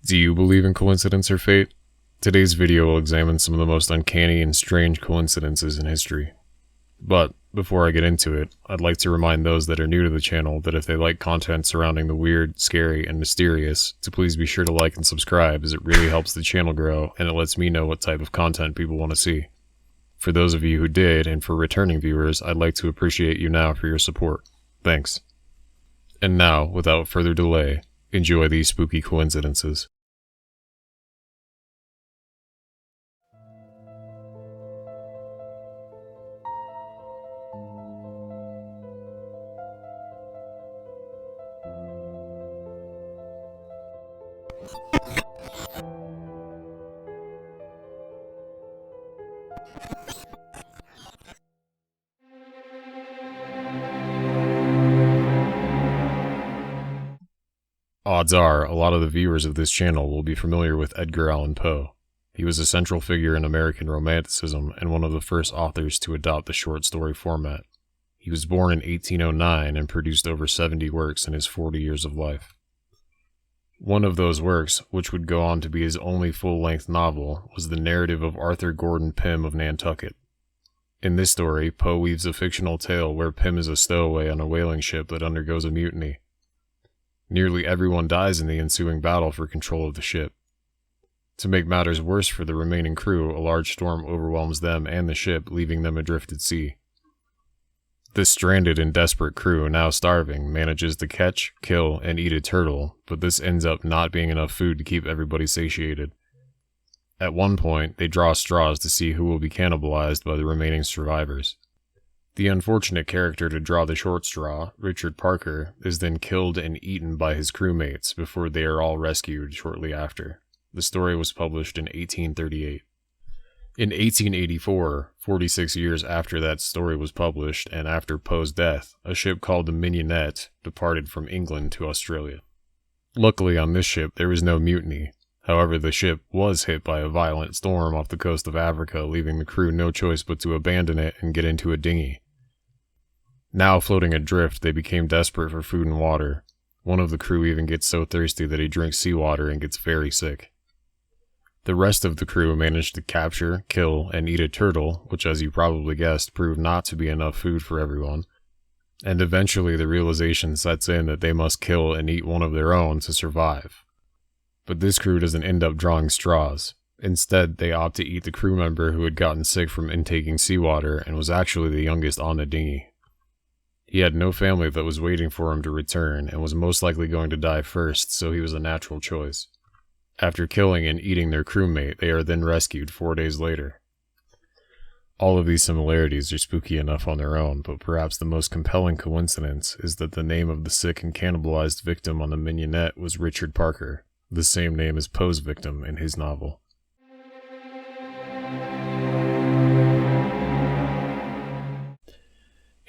Do you believe in coincidence or fate? Today's video will examine some of the most uncanny and strange coincidences in history. But, before I get into it, I'd like to remind those that are new to the channel that if they like content surrounding the weird, scary, and mysterious, to please be sure to like and subscribe, as it really helps the channel grow and it lets me know what type of content people want to see. For those of you who did, and for returning viewers, I'd like to appreciate you now for your support. Thanks. And now, without further delay, enjoy these spooky coincidences. Odds are, a lot of the viewers of this channel will be familiar with Edgar Allan Poe. He was a central figure in American Romanticism and one of the first authors to adopt the short story format. He was born in 1809 and produced over 70 works in his 40 years of life. One of those works, which would go on to be his only full-length novel, was the narrative of Arthur Gordon Pym of Nantucket. In this story, Poe weaves a fictional tale where Pym is a stowaway on a whaling ship that undergoes a mutiny. Nearly everyone dies in the ensuing battle for control of the ship. To make matters worse for the remaining crew, a large storm overwhelms them and the ship, leaving them adrift at sea. This stranded and desperate crew, now starving, manages to catch, kill, and eat a turtle, but this ends up not being enough food to keep everybody satiated. At one point, they draw straws to see who will be cannibalized by the remaining survivors. The unfortunate character to draw the short straw, Richard Parker, is then killed and eaten by his crewmates before they are all rescued shortly after. The story was published in 1838. In 1884, 46 years after that story was published and after Poe's death, a ship called the Mignonette departed from England to Australia. Luckily on this ship there was no mutiny. However, the ship was hit by a violent storm off the coast of Africa, leaving the crew no choice but to abandon it and get into a dinghy. Now floating adrift, they became desperate for food and water. One of the crew even gets so thirsty that he drinks seawater and gets very sick. The rest of the crew managed to capture, kill, and eat a turtle, which as you probably guessed proved not to be enough food for everyone. And eventually the realization sets in that they must kill and eat one of their own to survive. But this crew doesn't end up drawing straws. Instead, they opt to eat the crew member who had gotten sick from intaking seawater and was actually the youngest on the dinghy. He had no family that was waiting for him to return and was most likely going to die first, so he was a natural choice. After killing and eating their crewmate, they are then rescued 4 days later. All of these similarities are spooky enough on their own, but perhaps the most compelling coincidence is that the name of the sick and cannibalized victim on the Mignonette was Richard Parker, the same name as Poe's victim in his novel.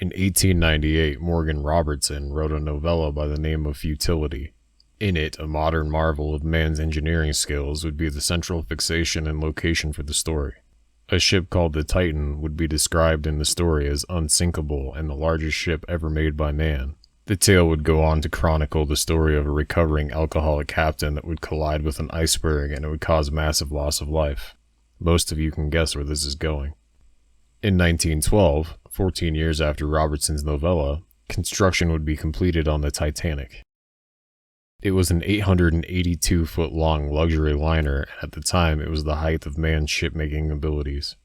In 1898, Morgan Robertson wrote a novella by the name of Futility. In it, a modern marvel of man's engineering skills would be the central fixation and location for the story. A ship called the Titan would be described in the story as unsinkable and the largest ship ever made by man. The tale would go on to chronicle the story of a recovering alcoholic captain that would collide with an iceberg and it would cause massive loss of life. Most of you can guess where this is going. In 1912, 14 years after Robertson's novella, construction would be completed on the Titanic. It was an 882-foot-long luxury liner, and at the time it was the height of man's shipmaking abilities.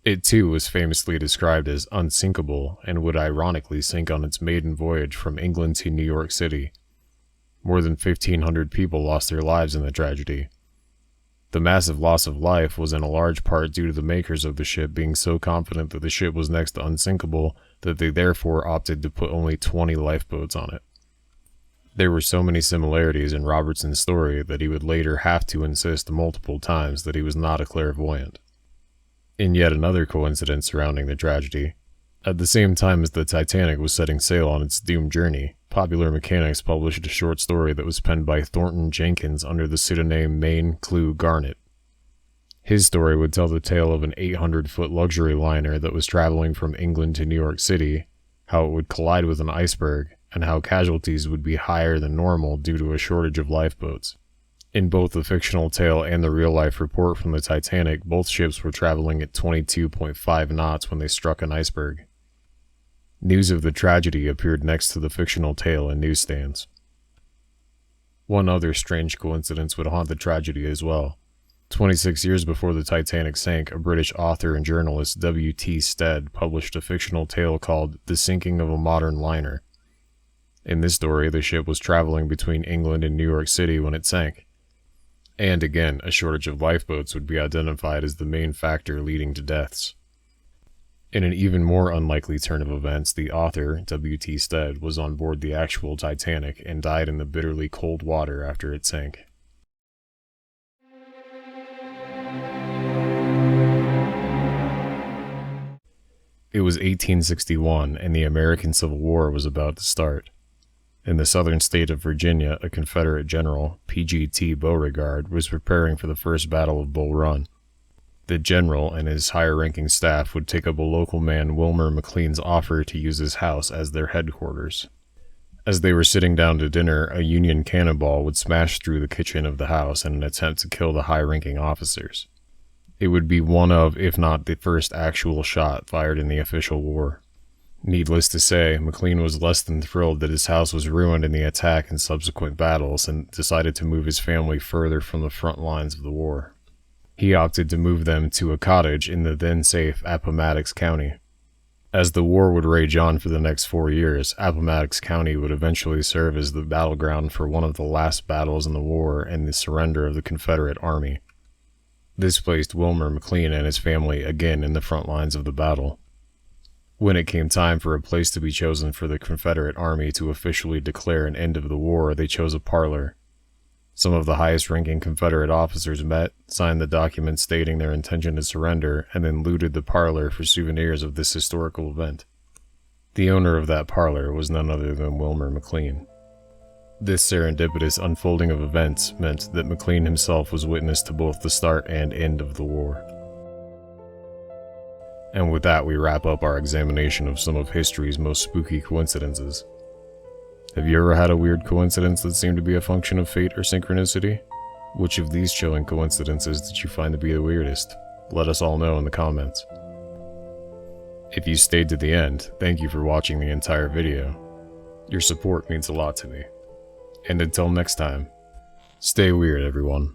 It too was famously described as unsinkable and would ironically sink on its maiden voyage from England to New York City. More than 1,500 people lost their lives in the tragedy. The massive loss of life was in a large part due to the makers of the ship being so confident that the ship was next to unsinkable that they therefore opted to put only 20 lifeboats on it. There were so many similarities in Robertson's story that he would later have to insist multiple times that he was not a clairvoyant. In yet another coincidence surrounding the tragedy, at the same time as the Titanic was setting sail on its doomed journey, Popular Mechanics published a short story that was penned by Thornton Jenkins under the pseudonym Maine Clue Garnet. His story would tell the tale of an 800-foot luxury liner that was traveling from England to New York City, how it would collide with an iceberg, and how casualties would be higher than normal due to a shortage of lifeboats. In both the fictional tale and the real-life report from the Titanic, both ships were traveling at 22.5 knots when they struck an iceberg. News of the tragedy appeared next to the fictional tale in newsstands. One other strange coincidence would haunt the tragedy as well. 26 years before the Titanic sank, a British author and journalist, W.T. Stead, published a fictional tale called The Sinking of a Modern Liner. In this story, the ship was traveling between England and New York City when it sank. And again, a shortage of lifeboats would be identified as the main factor leading to deaths. In an even more unlikely turn of events, the author, W.T. Stead, was on board the actual Titanic and died in the bitterly cold water after it sank. It was 1861, and the American Civil War was about to start. In the southern state of Virginia, a Confederate general, P.G.T. Beauregard, was preparing for the First Battle of Bull Run. The general and his higher-ranking staff would take up a local man, Wilmer McLean's offer to use his house as their headquarters. As they were sitting down to dinner, a Union cannonball would smash through the kitchen of the house in an attempt to kill the high-ranking officers. It would be one of, if not the first actual shot fired in the official war. Needless to say, McLean was less than thrilled that his house was ruined in the attack and subsequent battles, and decided to move his family further from the front lines of the war. He opted to move them to a cottage in the then-safe Appomattox County. As the war would rage on for the next 4 years, Appomattox County would eventually serve as the battleground for one of the last battles in the war and the surrender of the Confederate Army. This placed Wilmer McLean and his family again in the front lines of the battle. When it came time for a place to be chosen for the Confederate Army to officially declare an end of the war, they chose a parlor. Some of the highest-ranking Confederate officers met, signed the document stating their intention to surrender, and then looted the parlor for souvenirs of this historical event. The owner of that parlor was none other than Wilmer McLean. This serendipitous unfolding of events meant that McLean himself was witness to both the start and end of the war. And with that, we wrap up our examination of some of history's most spooky coincidences. Have you ever had a weird coincidence that seemed to be a function of fate or synchronicity? Which of these chilling coincidences did you find to be the weirdest? Let us all know in the comments. If you stayed to the end, thank you for watching the entire video. Your support means a lot to me. And until next time, stay weird, everyone.